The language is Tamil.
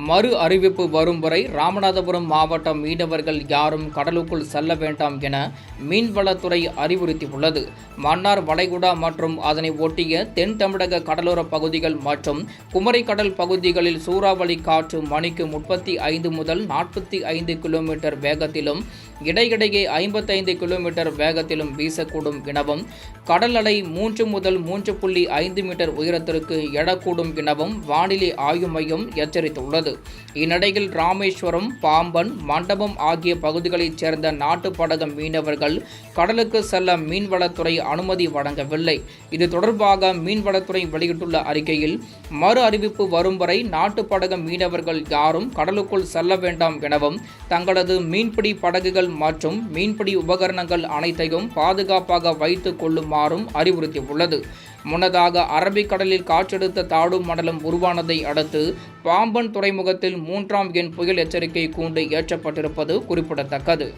மறு அறிவிப்பு வரும் வரை ராமநாதபுரம் மாவட்ட மீனவர்கள் யாரும் கடலுக்குள் செல்ல வேண்டாம் என மீன்வளத்துறை அறிவுறுத்தியுள்ளது. மன்னார் வளைகுடா மற்றும் அதனை ஒட்டிய தென் தமிழக கடலோர பகுதிகள் மற்றும் குமரி கடல் பகுதிகளில் சூறாவளி காற்று மணிக்கு 35 முதல் 45 கிலோமீட்டர் வேகத்திலும் இடையிடையே 55 கிலோமீட்டர் வேகத்திலும் வீசக்கூடும் எனவும் கடல் அலை 3 முதல் 3.5 மீட்டர் உயரத்திற்கு எழக்கூடும் எனவும் வானிலை ஆய்வு மையம் எச்சரித்துள்ளது. இந்நிலையில் ராமேஸ்வரம், பாம்பன், மண்டபம் ஆகிய பகுதிகளைச் சேர்ந்த நாட்டுப்படகு மீனவர்கள் கடலுக்கு செல்ல மீன்வளத்துறை அனுமதி வழங்கவில்லை. இது தொடர்பாக மீன்வளத்துறை வெளியிட்டுள்ள அறிக்கையில், மறு அறிவிப்பு வரும் வரை நாட்டுப்படகு மீனவர்கள் யாரும் கடலுக்குள் செல்ல வேண்டாம் எனவும் தங்களது மீன்பிடி படகுகள் மற்றும் மீன்பிடி உபகரணங்கள் அனைத்தையும் பாதுகாப்பாக வைத்துக் கொள்ளுமாறும் அறிவுறுத்தியுள்ளது. முன்னதாக அரபிக்கடலில் காற்றழுத்த தாழ்வு மண்டலம் உருவானதை அடுத்து பாம்பன் துறைமுகத்தில் 3ஆம் எண் புயல் எச்சரிக்கை கூண்டு ஏற்றப்பட்டிருப்பது குறிப்பிடத்தக்கது.